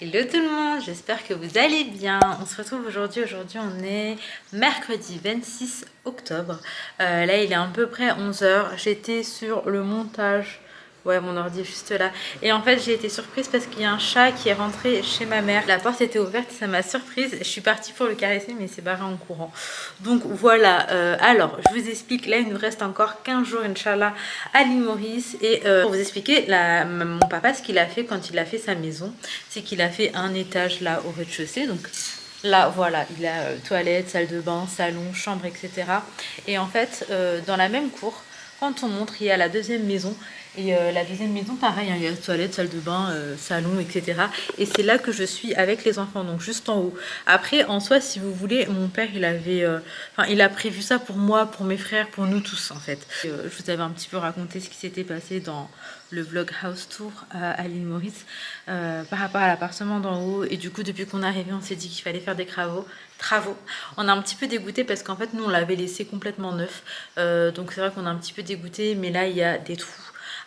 Hello tout le monde, j'espère que vous allez bien. On se retrouve aujourd'hui. Aujourd'hui on est mercredi 26 octobre. Là il est à peu près 11 h. J'étais sur le montage. Ouais, mon ordi est juste là. Et en fait, j'ai été surprise parce qu'il y a un chat qui est rentré chez ma mère. La porte était ouverte et ça m'a surprise. Je suis partie pour le caresser, mais il s'est barré en courant. Donc voilà. Alors, je vous explique. Là, il nous reste encore 15 jours, Inch'Allah, à l'île Maurice. Et pour vous expliquer, mon papa, ce qu'il a fait quand il a fait sa maison, c'est qu'il a fait un étage là au rez-de-chaussée. Donc là, voilà, il a toilette, salle de bain, salon, chambre, etc. Et en fait, dans la même cour, quand on montre, il y a la deuxième maison. Et la deuxième maison, pareil, hein, il y a toilette, salle de bain, salon, etc. Et c'est là que je suis avec les enfants, donc juste en haut. Après, en soi, si vous voulez, mon père, il avait... il a prévu ça pour moi, pour mes frères, pour nous tous, en fait. Je vous avais un petit peu raconté ce qui s'était passé dans le vlog House Tour à l'île Maurice par rapport à l'appartement d'en haut. Et du coup, depuis qu'on est arrivé, on s'est dit qu'il fallait faire des travaux. On a un petit peu dégoûté parce qu'en fait, nous, on l'avait laissé complètement neuf. Donc, c'est vrai qu'on a un petit peu dégoûté, mais là, il y a des trous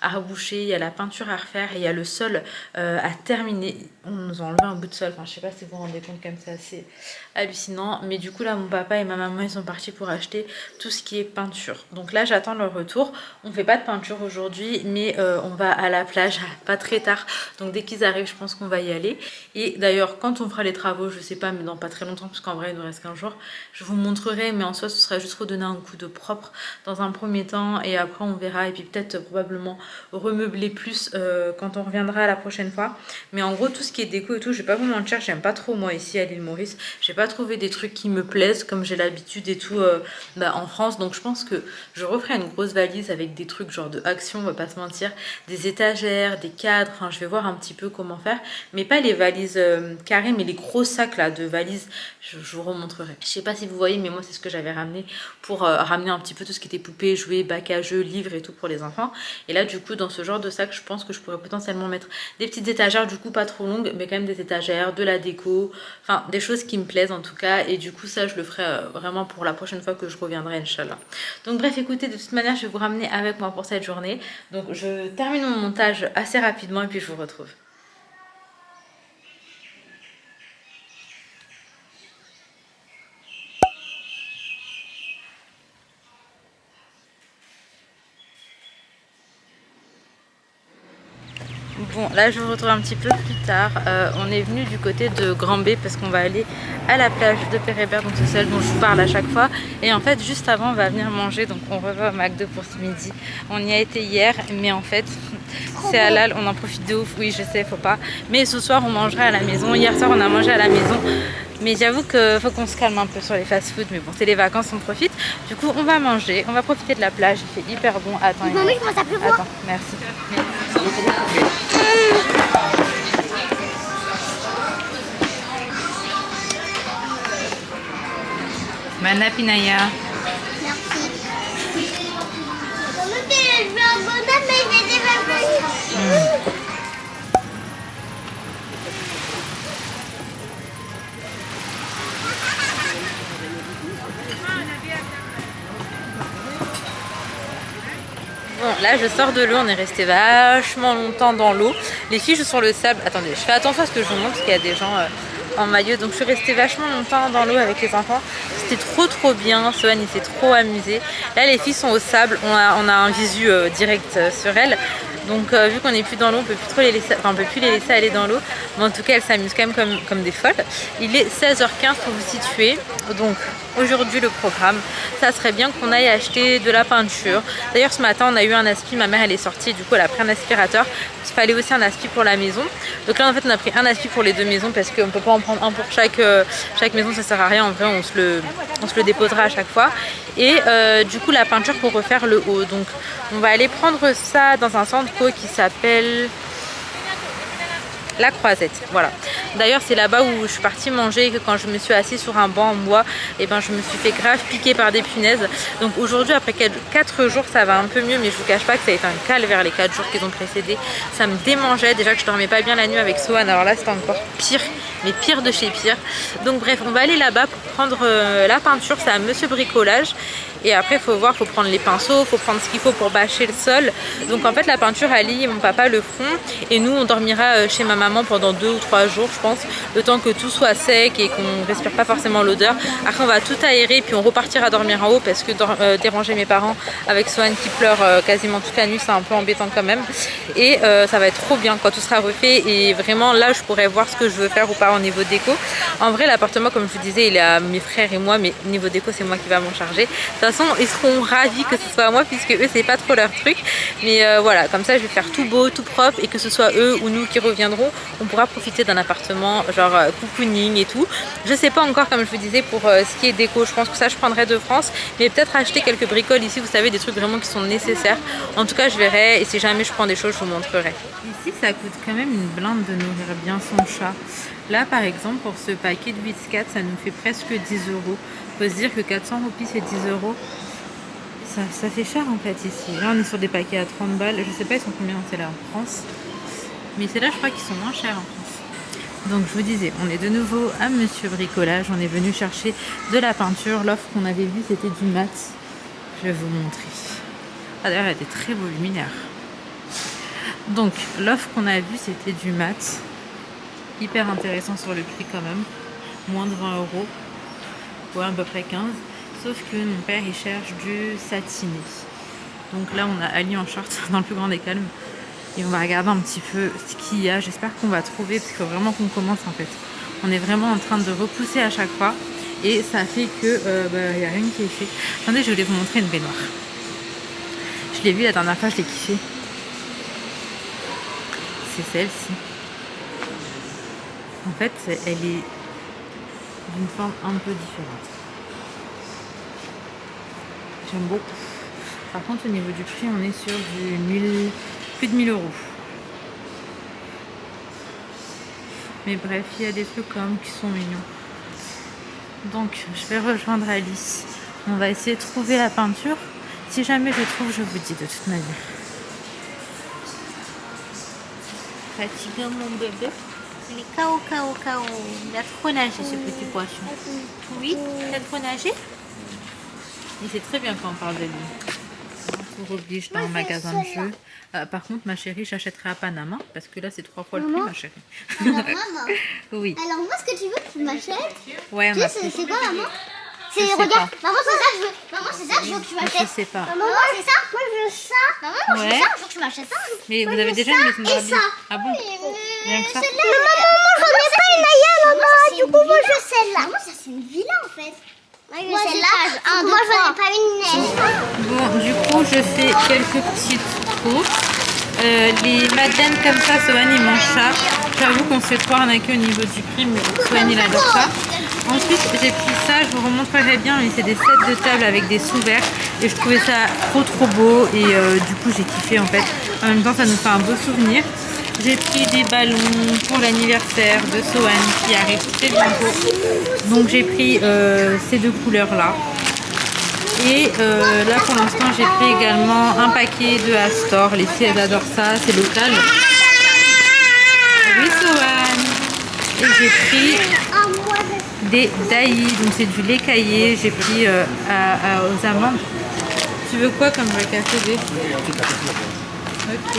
à reboucher, il y a la peinture à refaire et il y a le sol à terminer. On nous a enlevé un bout de sol, enfin je sais pas si vous vous rendez compte, comme c'est assez hallucinant. Mais du coup là, mon papa et ma maman, ils sont partis pour acheter tout ce qui est peinture. Donc là, j'attends leur retour. On fait pas de peinture aujourd'hui, mais on va à la plage pas très tard. Donc dès qu'ils arrivent, je pense qu'on va y aller. Et d'ailleurs, quand on fera les travaux, je sais pas, mais dans pas très longtemps, parce qu'en vrai, il nous reste qu'un jour, je vous montrerai. Mais en soi, ce sera juste redonner un coup de propre dans un premier temps et après on verra. Et puis peut-être probablement remeubler plus quand on reviendra la prochaine fois. Mais en gros, tout ce qui est déco et tout, je vais pas vous mentir, j'aime pas trop moi ici à l'île Maurice. J'ai pas trouvé des trucs qui me plaisent comme j'ai l'habitude et tout en France. Donc je pense que je referai une grosse valise avec des trucs genre de action, on va pas se mentir, des étagères, des cadres. Enfin, je vais voir un petit peu comment faire, mais pas les valises carrées, mais les gros sacs là de valises. Je vous remontrerai. Je sais pas si vous voyez, mais moi c'est ce que j'avais ramené pour ramener un petit peu tout ce qui était poupées, jouets, bacs à jeux, livres et tout pour les enfants. Et là du coup, dans ce genre de sac, je pense que je pourrais potentiellement mettre des petites étagères, du coup pas trop longues, mais quand même des étagères, de la déco, enfin des choses qui me plaisent en tout cas. Et du coup ça, je le ferai vraiment pour la prochaine fois que je reviendrai, Inch'Allah. Donc bref, écoutez, de toute manière, je vais vous ramener avec moi pour cette journée. Donc je termine mon montage assez rapidement et puis je vous retrouve. Bon, là je vous retrouve un petit peu plus tard. On est venu du côté de Grand B parce qu'on va aller à la plage de Pérébert, donc c'est celle dont je vous parle à chaque fois. Et en fait, juste avant, on va venir manger, donc on revient au McDo pour ce midi. On y a été hier, mais en fait, c'est halal, on en profite de ouf. Oui, je sais, faut pas. Mais ce soir, on mangera à la maison. Hier soir, on a mangé à la maison. Mais j'avoue qu'il faut qu'on se calme un peu sur les fast-food. Mais bon, c'est les vacances, on profite. Du coup, on va manger, on va profiter de la plage. Il fait hyper bon. Attends, attends, merci. Mana Pinaya. Merci. Je veux un bonhomme, mais il est déjà venu. Bon, là je sors de l'eau, on est resté vachement longtemps dans l'eau. Les filles jouent sur le sable. Attendez, je fais attention à ce que je vous montre parce qu'il y a des gens en maillot. Donc je suis restée vachement longtemps dans l'eau avec les enfants. C'était trop bien. Sohan il s'est trop amusé. Là les filles sont au sable. On a un visu direct sur elles. Donc vu qu'on n'est plus dans l'eau, on peut plus trop les laisser, on peut plus les laisser aller dans l'eau. Mais en tout cas, elles s'amusent quand même comme des folles. Il est 16h15 pour vous situer. Donc aujourd'hui le programme, ça serait bien qu'on aille acheter de la peinture. D'ailleurs ce matin on a eu un aspi, ma mère elle est sortie, du coup elle a pris un aspirateur. Il fallait aussi un aspi pour la maison. Donc là en fait on a pris un aspi pour les deux maisons parce qu'on peut pas en prendre un pour chaque maison, ça sert à rien. En vrai on se le déposera à chaque fois. Et du coup la peinture pour refaire le haut. Donc on va aller prendre ça dans un centre qui s'appelle La Croisette, voilà. D'ailleurs c'est là-bas où je suis partie manger et que quand je me suis assise sur un banc en bois, et ben je me suis fait grave piquer par des punaises. Donc aujourd'hui après 4 jours ça va un peu mieux, mais je vous cache pas que ça a été un calvaire les 4 jours qui ont précédé. Ça me démangeait, déjà que je dormais pas bien la nuit avec Sohan, alors là c'était encore pire, mais pire de chez pire. Donc bref, on va aller là-bas pour prendre la peinture, c'est à Monsieur Bricolage. Et après il faut voir, il faut prendre les pinceaux, il faut prendre ce qu'il faut pour bâcher le sol. Donc en fait la peinture, Ali et mon papa le feront et nous on dormira chez ma maman pendant 2 ou 3 jours. je pense, le temps que tout soit sec et qu'on respire pas forcément l'odeur. Après on va tout aérer puis on repartira dormir en haut parce que déranger mes parents avec Swan qui pleure quasiment toute la nuit, c'est un peu embêtant quand même. Et ça va être trop bien quand tout sera refait et vraiment là je pourrais voir ce que je veux faire ou pas au niveau déco. En vrai l'appartement comme je vous disais il est à mes frères et moi, mais niveau déco c'est moi qui va m'en charger. De toute façon ils seront ravis que ce soit moi puisque eux c'est pas trop leur truc. Mais voilà, comme ça je vais faire tout beau, tout propre et que ce soit eux ou nous qui reviendront, on pourra profiter d'un appartement genre cocooning et tout. Je sais pas encore comme je vous disais pour ce qui est déco, je pense que ça je prendrai de France, mais peut-être acheter quelques bricoles ici, vous savez des trucs vraiment qui sont nécessaires. En tout cas je verrai et si jamais je prends des choses je vous montrerai. Ici ça coûte quand même une blinde de nourrir bien son chat. Là par exemple pour ce paquet de Whiskat ça nous fait presque 10 €. Faut se dire que 400 roupies c'est 10 €. Ça fait cher en fait ici. Là on est sur des paquets à 30 balles. Je sais pas ils sont combien c'est là en France. Mais c'est là je crois qu'ils sont moins chers en France. Donc je vous disais, on est de nouveau à Monsieur Bricolage. On est venu chercher de la peinture. L'offre qu'on avait vue c'était du mat. Je vais vous montrer. Ah d'ailleurs elle était très voluminaire. Donc l'offre qu'on a vue c'était du mat. Hyper intéressant sur le prix quand même. Moins de 20 €. Ouais à peu près 15. Sauf que mon père il cherche du satiné. Donc là on a Ali en short dans le plus grand des calmes. Et on va regarder un petit peu ce qu'il y a. J'espère qu'on va trouver parce qu'il faut vraiment qu'on commence en fait. On est vraiment en train de repousser à chaque fois. Et ça fait que y a rien qui est fait. Attendez, je voulais vous montrer une baignoire. Je l'ai vue la dernière fois, je l'ai kiffée. C'est celle-ci. En fait, elle est d'une forme un peu différente. J'aime beaucoup. Par contre, au niveau du prix, on est sur du plus de 1000 €. Mais bref, il y a des trucs quand même qui sont mignons. Donc, je vais rejoindre Alice. On va essayer de trouver la peinture. Si jamais je trouve, je vous dis de toute manière. Fatiguant mon bébé. Il est KO. Il a trop nagé ce petit poisson. Oui, il a trop nagé. Il sait très bien quand on parle de lui. On oblige dans un magasin de jeux. Par contre, ma chérie, j'achèterai à Panama parce que là, c'est 3 fois le prix, ma chérie. Alors, maman. Oui. Alors, moi, ce que tu veux que tu m'achètes, Ouais, tu sais, c'est quoi, maman? Je sais regarde, pas. maman, c'est ça que je veux. Maman, c'est ça que je veux que tu m'achètes. Je sais pas. Maman, moi, c'est ça. Moi, je veux ça. Maman, moi, je veux Ouais. ça. Je veux que tu m'achètes ça. Mais Moi, vous je avez veux déjà ça une maison et Barbie? ça. Ah bon? Rien que ça? Mais maman, moi, j'en ai pas une Aya là-bas. Du coup, moi, je veux celle-là. Maman, ça, c'est une villa, en fait. Moi, celle-là. Moi, j'en ai pas une neige. Bon, du coup, je fais quelques petites courses. Les madeleines comme ça, Swan il mange ça. J'avoue qu'on se fait trop arnaquer au niveau du prix, mais Swan il adore ça. Ensuite, j'ai pris ça, je vous remontrerai bien, mais c'est des sets de table avec des sous-verts. Et je trouvais ça trop beau. Et du coup, j'ai kiffé en fait. En même temps, ça nous fait un beau souvenir. J'ai pris des ballons pour l'anniversaire de Swan qui arrive très bientôt. Donc j'ai pris ces deux couleurs là. Et là pour l'instant j'ai pris également un paquet de Astor. Les filles elles adorent ça, c'est local. Oui Swan. Et j'ai pris des Daï, donc c'est du lait caillé. J'ai pris aux amandes. Tu veux quoi comme café B? Ok.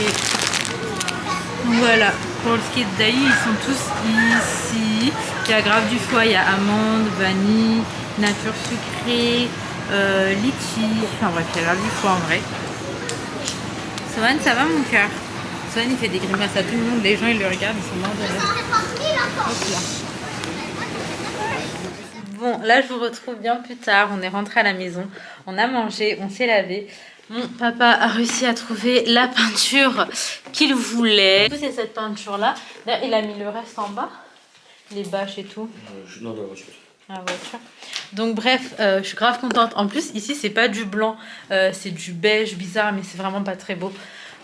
Donc voilà, pour ce qui est de Daï, ils sont tous ici. Il y a grave du foie, il y a amandes, vanille, nature sucrée, litchi, enfin bref, il y a grave du foie en vrai. Swan, ça va mon cœur? Swan il fait des grimaces à tout le monde, les gens ils le regardent, ils sont morts de rire. Bon, là je vous retrouve bien plus tard, on est rentré à la maison, on a mangé, on s'est lavé. Mon papa a réussi à trouver la peinture qu'il voulait. C'est cette peinture-là. D'ailleurs, il a mis le reste en bas. Les bâches et tout. Non, dans la voiture. La voiture. Donc bref, je suis grave contente. En plus, ici, c'est pas du blanc. C'est du beige bizarre, mais c'est vraiment pas très beau.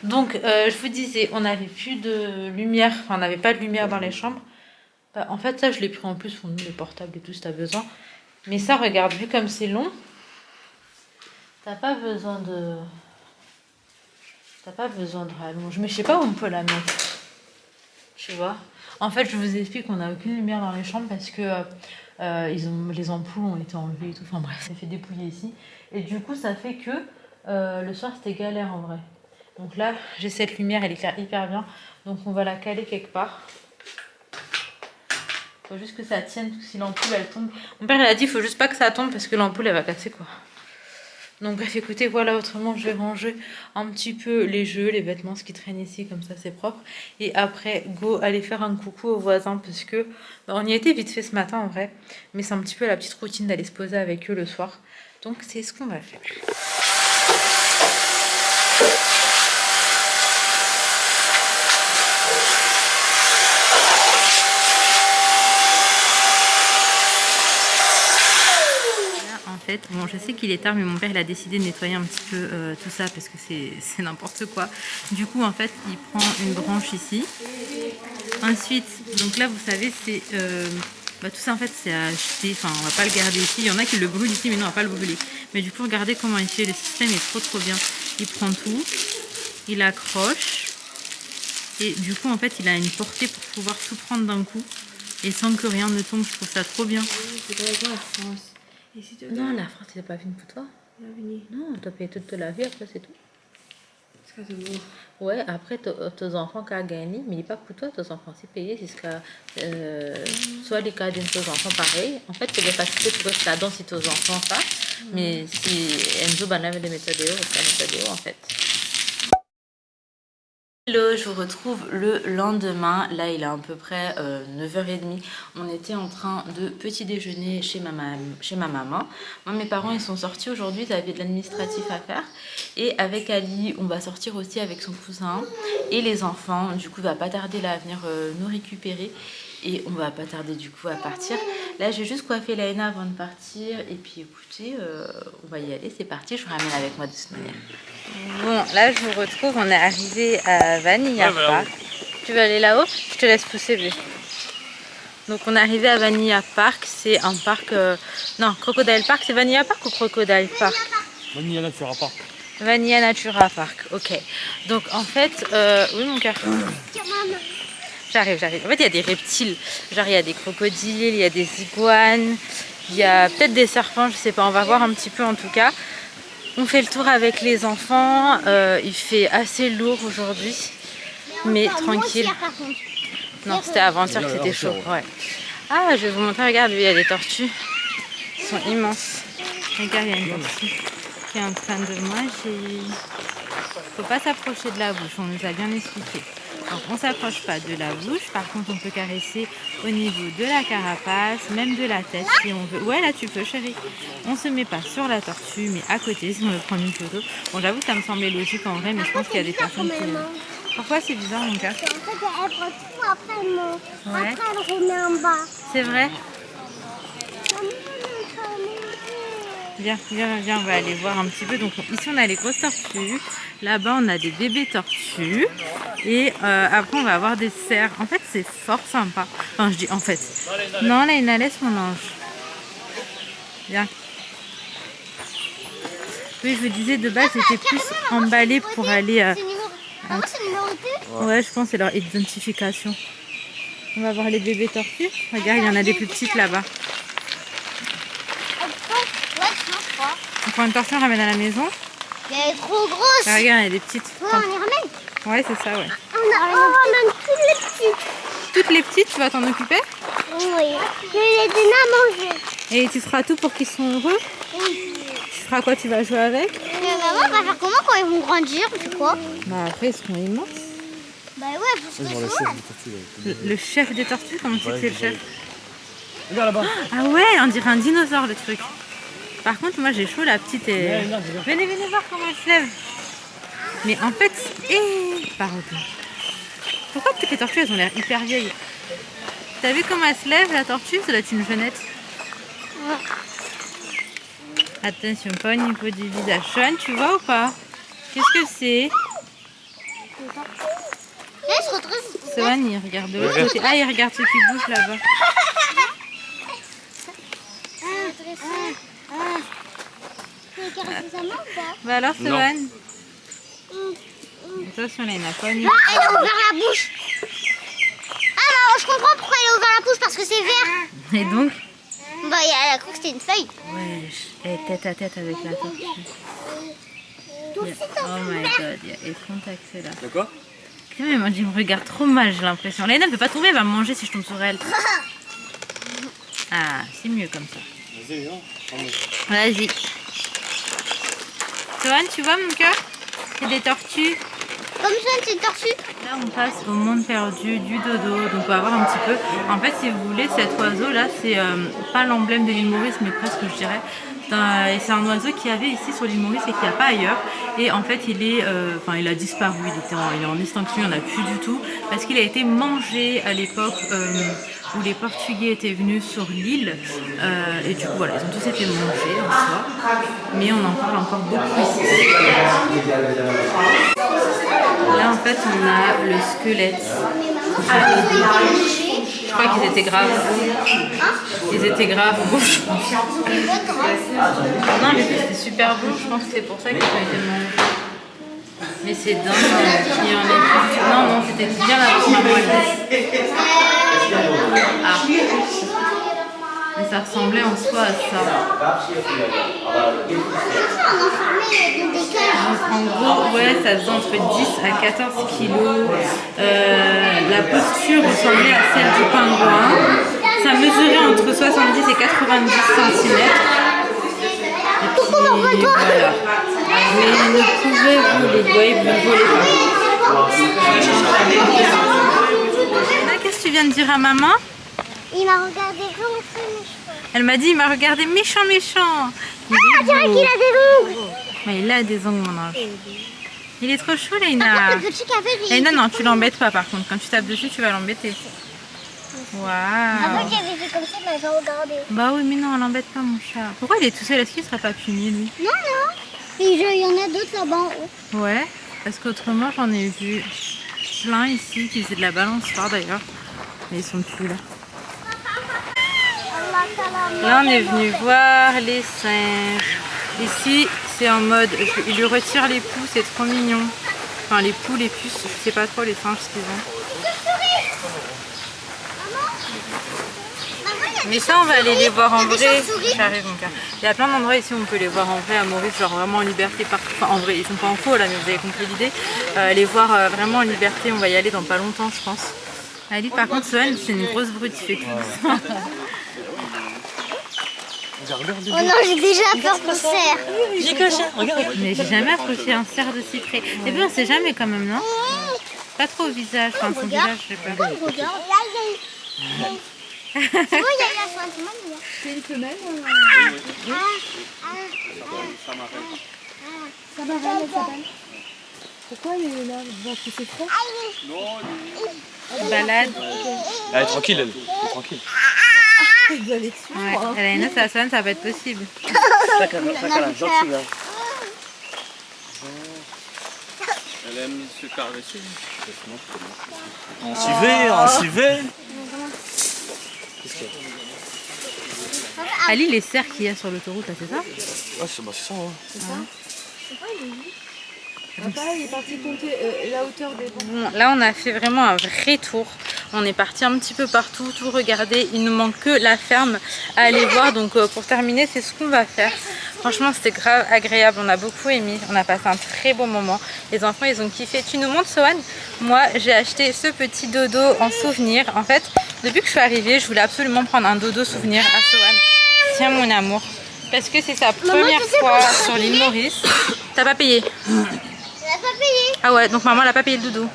Donc, je vous disais, on n'avait plus de lumière. Enfin, on n'avait pas de lumière dans les chambres. Bah, en fait, ça, je l'ai pris en plus pour nous, les portables et tout, si t'as besoin. Mais ça, regarde, vu comme c'est long... T'as pas besoin de rallonge. Mais je sais pas où on peut la mettre. Tu vois. En fait, je vous explique qu'on n'a aucune lumière dans les chambres parce que les ampoules ont été enlevées et tout. Enfin bref, ça fait dépouiller ici. Et du coup, ça fait que le soir, c'était galère en vrai. Donc là, j'ai cette lumière, elle éclaire hyper bien. Donc on va la caler quelque part. Faut juste que ça tienne, parce que si l'ampoule elle tombe. Mon père il a dit, il faut juste pas que ça tombe parce que l'ampoule elle va casser quoi. Donc bref, écoutez, voilà, autrement je vais ranger un petit peu les jeux, les vêtements, ce qui traîne ici, comme ça c'est propre. Et après, go, aller faire un coucou aux voisins parce que on y a été vite fait ce matin en vrai. Mais c'est un petit peu la petite routine d'aller se poser avec eux le soir. Donc c'est ce qu'on va faire. En fait, bon, je sais qu'il est tard, mais mon père il a décidé de nettoyer un petit peu tout ça parce que c'est n'importe quoi. Du coup, en fait, il prend une branche ici. Ensuite, donc là, vous savez, c'est tout ça en fait, c'est à jeter. Enfin, on va pas le garder ici. Il y en a qui le brûlent ici, mais non, on va pas le brûler. Mais du coup, regardez comment il fait. Le système est trop bien. Il prend tout, il accroche, et du coup, en fait, il a une portée pour pouvoir tout prendre d'un coup et sans que rien ne tombe. Je trouve ça trop bien. Non, la France, il n'a pas fini pour toi. Non, tu as payé toute la vie, après c'est tout. Ouais, après, tes enfants qui ont gagné, mais il n'est pas pour toi, tes enfants, c'est payé jusqu'à soit les cas de tes enfants pareil. En fait, tu peux faciliter pour que ça donne si tes enfants ça, mais si Enzo banave les méthodes, c'est la méthode en fait. Hello, je vous retrouve le lendemain, là il est à peu près 9h30, on était en train de petit déjeuner chez ma maman. Moi mes parents ils sont sortis aujourd'hui, ils avaient de l'administratif à faire et avec Ali on va sortir aussi avec son cousin et les enfants, du coup il va pas tarder là à venir nous récupérer et on va pas tarder du coup à partir. Là j'ai juste coiffé Laena avant de partir et puis écoutez, on va y aller, c'est parti, je vous ramène avec moi de cette manière. Bon, là je vous retrouve, on est arrivé à Vanilla Park. Tu veux aller là-haut? Je te laisse pousser, bébé. Donc on est arrivé à Vanilla Park, c'est un parc... Non, Crocodile Park, c'est Vanilla Park ou Crocodile Park? Vanilla Natura Park. Vanilla Natura Park, ok. Donc en fait... Oui mon cœur. J'arrive. En fait il y a des reptiles, genre il y a des crocodiles, il y a des iguanes, il y a peut-être des serpents, je sais pas, on va voir un petit peu en tout cas. On fait le tour avec les enfants, il fait assez lourd aujourd'hui, mais tranquille. Non, c'était avant-hier que c'était chaud. Ouais. Ah, je vais vous montrer, regarde, il y a des tortues. Ils sont immenses. Regarde, il y a une tortue qui est en train de manger. Faut pas s'approcher de la bouche, on nous a bien expliqué. Donc on s'approche pas de la bouche, par contre on peut caresser au niveau de la carapace, même de la tête si on veut. Ouais là tu peux chérie. On se met pas sur la tortue mais à côté si on veut prendre une photo. Bon j'avoue que ça me semblait logique en vrai mais je pense qu'il y a des personnes qui... Pourquoi c'est bizarre mon cœur? En fait elle prend tout après elle remet en bas. C'est vrai? Viens, on va aller voir un petit peu. Donc ici on a les grosses tortues, là-bas on a des bébés tortues et après on va avoir des cerfs. En fait c'est fort sympa. Enfin je dis en fait. Non Laina, laisse mon ange. Viens. Oui je vous disais de base j'étais plus emballée pour aller... c'est numéro 2? Ouais je pense que c'est leur identification. On va voir les bébés tortues. Regarde il y en a des plus petites là-bas. On prend une tortue, on ramène à la maison. Elle est trop grosse. Ah, regarde, il y a des petites. Ouais, on les ramène. Ouais, c'est ça, ouais. On ramène toutes les petites. Toutes les petites, tu vas t'en occuper? Oui. Je vais les donner à manger. Et tu feras tout pour qu'ils soient heureux? Oui. Tu feras quoi? Tu vas jouer avec? Mais maman, on va faire comment quand ils vont grandir? C'est quoi? Bah après, ils seront immenses. Bah ouais, parce que Le chef des tortues, comment tu sais que c'est le chef? Regarde là-bas. Ah ouais, on dirait un dinosaure le truc. Par contre, moi j'ai chaud, la petite est... Venez voir comment elle se lève. Mais en fait, pardon. Pourquoi toutes les tortues elles ont l'air hyper vieilles? T'as vu comment elle se lève la tortue? Ça doit être une jeunette. Attention, pas au niveau du visage. Sean, tu vois ou pas? Qu'est-ce que c'est? Sean, il regarde de l'autre côté. Ah, il regarde ceux qui bougent là-bas. Bah alors, Sean? Attention, là, il n'a pas mis. Ah, elle a ouvert la bouche. Ah, non, je comprends pourquoi elle a ouvert la bouche, parce que c'est vert. Et donc? Bah, elle a cru que c'était une feuille. Ouais, elle est tête à tête avec la tortue. Oh my god, il y a contact là. De quoi? Mais moi, il me regarde trop mal, j'ai l'impression. Laina ne peut pas tomber, elle va me manger si je tombe sur elle. Ah, c'est mieux comme ça. Vas-y, viens. Vas-y. Johan, tu vois mon cœur? C'est des tortues. Comme ça, c'est tortue. Là, on passe au monde perdu du dodo. Donc, on va voir un petit peu. En fait, si vous voulez, cet oiseau-là, c'est pas l'emblème de l'île Maurice, mais presque, je dirais. Et c'est un oiseau qu'il y avait ici sur l'île Maurice et qu'il n'y a pas ailleurs. Et en fait, il a disparu. Il est en extinction, il n'y en a plus du tout. Parce qu'il a été mangé à l'époque où les Portugais étaient venus sur l'île. Et du coup, voilà, ils ont tous été mangés en soi. Mais on en parle encore beaucoup ici. Là, en fait, on a le squelette. Je crois qu'ils étaient graves. Ils étaient graves rouges. Non, mais c'était super bon. Je pense que c'est pour ça qu'ils ont été mangés. Mais c'est dingue qu'il y en ait plus. Non, c'était bien avant ma moitié. Ah. Mais ça ressemblait en soi à ça. Donc, en gros, ouais, ça faisait entre 10 à 14 kilos. La posture ressemblait à celle du pingouin. Ça mesurait entre 70 et 90 cm. Et puis voilà. Mais il ne pouvait voler. Ouais, il ne volait pas. Qu'est-ce que tu viens de dire à maman? Il m'a regardé comme ça. Elle m'a dit, il m'a regardé méchant. Ah, tu vois qu'il a des ongles. Mais il a des ongles, mon ange. Il est trop chou, Par Léna. contre, le petit café, Léna, non, tu l'embêtes pas, par contre. Quand tu tapes dessus, tu vas l'embêter. Waouh. Avant qu'il avait fait comme ça, il m'avait regardé. Bah oui, mais non, on l'embête pas, mon chat. Pourquoi il est tout seul? Est-ce qu'il serait pas puni, lui? Non. Et il y en a d'autres là-bas en haut. Ouais, parce qu'autrement, j'en ai vu plein ici qui faisaient de la balançoire, d'ailleurs. Mais ils sont plus là. Là, on est venu voir les singes. Ici, c'est en mode, il lui retire les poux, c'est trop mignon. Enfin, les poux, les puces, je sais pas trop les singes ce qu'ils ont. Mais ça, on va aller les voir en vrai. J'arrive, mon cœur. Il y a plein d'endroits ici où on peut les voir en vrai à Maurice, genre vraiment en liberté partout. Enfin, en vrai, ils sont pas en faux là, mais vous avez compris l'idée. Les voir vraiment en liberté, on va y aller dans pas longtemps, je pense. Ali, par contre, Sohan, c'est une grosse brute, il fait tout. Oh non, j'ai déjà peur pour le cerf. J'ai que ça, regarde. Mais j'ai jamais approché un cerf de si près. Et bien, on sait jamais quand même, non? Pas trop au visage, enfin son visage, je sais pas. Regarde. C'est bon, il y a la soie, c'est mal. C'est une femelle. Ça m'arrête, elle s'appelle. Pourquoi elle est là? Parce que c'est frais. Balade. Elle est tranquille, elle. Elle est tranquille. Il doit aller dessus. Ouais. Elle a une autre, ça sonne, ça va être possible. Chacun, gentil là. Elle aime se caresser. On s'y va. Qu'est-ce qu'il y a? Ali, les cerfs qu'il y a sur l'autoroute, là, c'est ça? Ouais, c'est ça, hein. Papa, il est parti compter la hauteur des bancs. Bon, là, on a fait vraiment un vrai tour. On est parti un petit peu partout, tout regarder. Il nous manque que la ferme à aller voir. Donc, pour terminer, c'est ce qu'on va faire. Franchement, c'était grave agréable. On a beaucoup aimé. On a passé un très bon moment. Les enfants, ils ont kiffé. Tu nous montres, Sohan? Moi, j'ai acheté ce petit dodo en souvenir. En fait, depuis que je suis arrivée, je voulais absolument prendre un dodo souvenir à Sohan. Tiens, mon amour. Parce que c'est sa première fois sur l'île Maurice. T'as pas payé? Elle a pas payé. Ah ouais, donc maman elle a pas payé le doudou.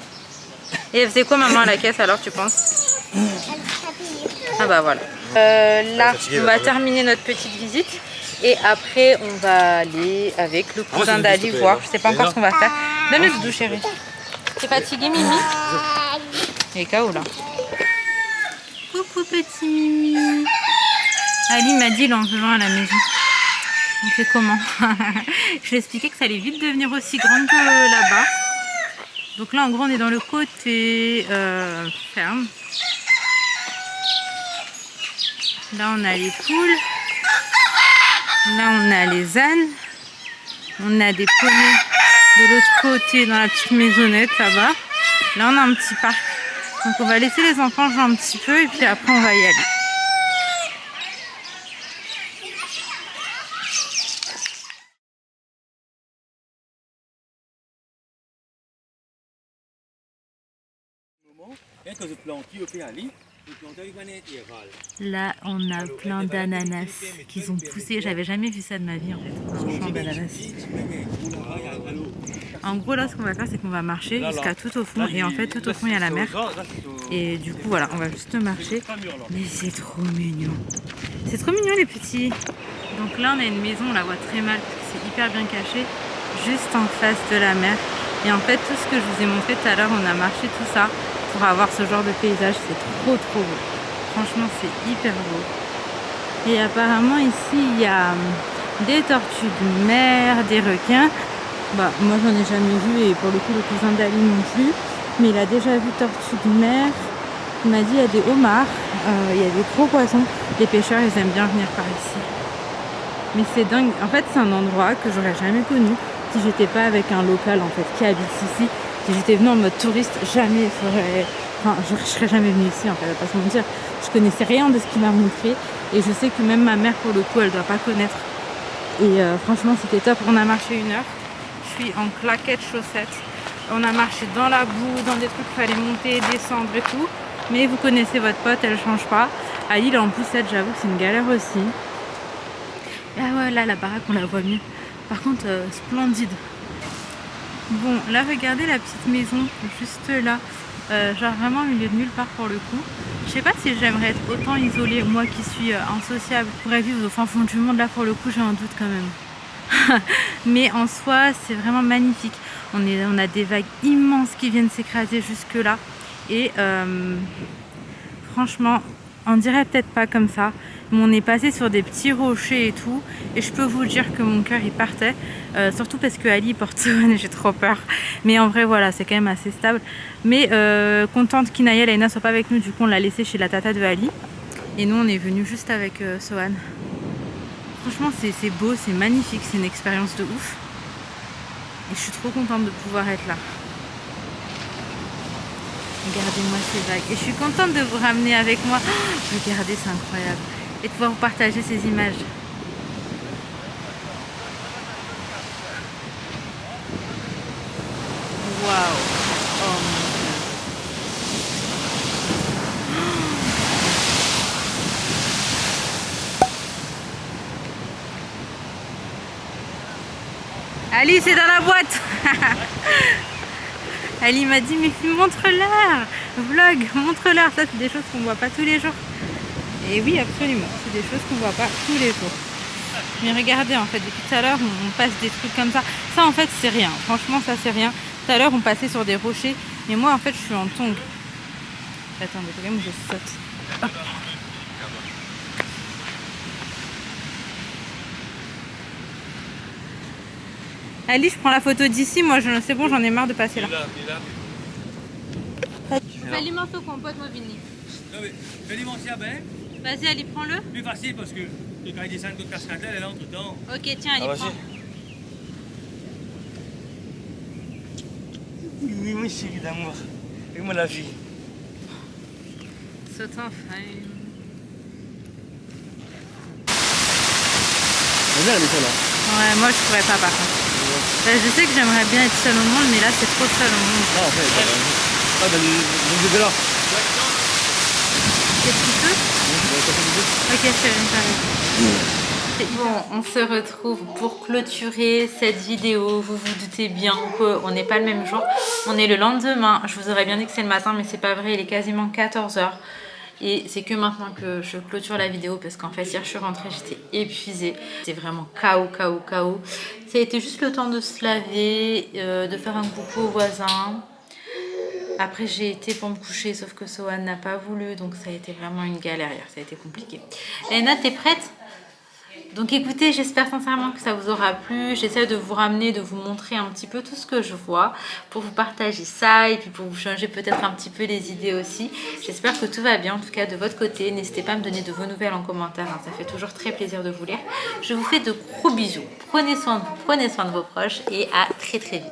Et elle faisait quoi maman à la caisse alors, tu penses? Elle a pas payé. Ah bah voilà. Là, on va terminer notre petite visite. Et après, on va aller avec le cousin d'Ali voir. Je sais pas encore ce qu'on va faire. Donne le doudou, chérie. T'es fatigué, Mimi? Il est KO là. Coucou, petit. Ali m'a dit l'enlevant à la maison. On fait comment? Je lui ai expliqué que ça allait vite devenir aussi grande que là-bas. Donc là, en gros, on est dans le côté ferme. Là, on a les poules. Là, on a les ânes. On a des poneys de l'autre côté, dans la petite maisonnette là-bas. Là, on a un petit parc. Donc, on va laisser les enfants jouer un petit peu et puis après, on va y aller. Et que je planquille au pays Ali, Là, on a plein d'ananas qui ont poussé. J'avais jamais vu ça de ma vie en fait, un champ d'ananas. En gros, là, ce qu'on va faire, c'est qu'on va marcher jusqu'à tout au fond. Et en fait, tout au fond, il y a la mer. Et du coup, voilà, on va juste marcher. Mais c'est trop mignon. C'est trop mignon, les petits. Donc là, on a une maison, on la voit très mal parce que c'est hyper bien caché, juste en face de la mer. Et en fait, tout ce que je vous ai montré tout à l'heure, on a marché tout ça pour avoir ce genre de paysage. C'est trop beau. Franchement, c'est hyper beau. Et apparemment, ici, il y a des tortues de mer, des requins. Bah, moi, j'en ai jamais vu et pour le coup, le cousin d'Ali non plus. Mais il a déjà vu tortues de mer. Il m'a dit il y a des homards, il y a des gros poissons. Les pêcheurs, ils aiment bien venir par ici. Mais c'est dingue. En fait, c'est un endroit que j'aurais jamais connu si j'étais pas avec un local en fait qui habite ici. Si j'étais venue en mode touriste, jamais je serais jamais venue ici en fait, à pas se mentir. Je connaissais rien de ce qu'il m'a montré et je sais que même ma mère pour le coup, elle doit pas connaître. Et franchement, c'était top. On a marché 1 heure. Je suis en claquettes chaussettes. On a marché dans la boue, dans des trucs qu'il fallait monter, descendre et tout. Mais vous connaissez votre pote, elle change pas. À l'île en poussette, j'avoue que c'est une galère aussi. Ah ouais, là, la baraque, on la voit mieux. Par contre, splendide. Bon, là, regardez la petite maison, juste là. Genre vraiment au milieu de nulle part pour le coup. Je sais pas si j'aimerais être autant isolée, moi qui suis insociable. Je pourrais vivre au fin fond du monde, là pour le coup, j'ai un doute quand même. Mais en soi, c'est vraiment magnifique. On a des vagues immenses qui viennent s'écraser jusque là. Et franchement, on dirait peut-être pas comme ça, mais on est passé sur des petits rochers et tout, et je peux vous dire que mon cœur il partait, surtout parce que Ali porte Sohan et j'ai trop peur. Mais en vrai voilà, c'est quand même assez stable. Mais contente qu'Inaya Laina soit pas avec nous, du coup on l'a laissé chez la tata de Ali, et nous on est venu juste avec Sohan. Franchement c'est beau, c'est magnifique, c'est une expérience de ouf, et je suis trop contente de pouvoir être là. Regardez-moi ces vagues. Et je suis contente de vous ramener avec moi. Oh, regardez, c'est incroyable. Et de pouvoir vous partager ces images. Waouh. Oh mon Dieu. Ali, c'est dans la boîte. Ali m'a dit mais montre-leur, vlog, montre-leur. Ça c'est des choses qu'on voit pas tous les jours. Et oui absolument, c'est des choses qu'on voit pas tous les jours. Mais regardez en fait, depuis tout à l'heure on passe des trucs comme ça. Ça en fait c'est rien, franchement ça c'est rien. Tout à l'heure on passait sur des rochers, mais moi en fait je suis en tongs. Attendez, quand même je saute. Hop. Ali, je prends la photo d'ici, moi c'est bon, j'en ai marre de passer là. Fais-lui morceau compote, moi Vinny. Non mais, fais-lui mon ben. Vas-y Ali, prends-le. Plus facile parce que quand il descend de cascade, elle est là entre temps. Ok, tiens Ali, prends. Oui, oui, chérie d'amour. Fais-moi la vie. Saute enfin. C'est bien la maison là. Ouais, moi je pourrais pas par contre. Je sais que j'aimerais bien être seule au monde, mais là c'est trop seul au monde. Non, en fait, pas dans le là. Qu'est-ce qu'il peut? Ok, chérie, bon, on se retrouve pour clôturer cette vidéo. Vous vous doutez bien qu'on n'est pas le même jour. On est le lendemain. Je vous aurais bien dit que c'est le matin, mais c'est pas vrai. Il est quasiment 14 h. Et c'est que maintenant que je clôture la vidéo parce qu'en fait hier je suis rentrée, j'étais épuisée. C'était vraiment KO. Ça a été juste le temps de se laver, de faire un coucou aux voisins. Après j'ai été pour me coucher sauf que Sohan n'a pas voulu, donc ça a été vraiment une galère hier, ça a été compliqué. Laina, t'es prête? Donc écoutez, j'espère sincèrement que ça vous aura plu. J'essaie de vous ramener, de vous montrer un petit peu tout ce que je vois pour vous partager ça et puis pour vous changer peut-être un petit peu les idées aussi. J'espère que tout va bien, en tout cas de votre côté. N'hésitez pas à me donner de vos nouvelles en commentaire, hein. Ça fait toujours très plaisir de vous lire. Je vous fais de gros bisous. Prenez soin de vous, prenez soin de vos proches et à très vite.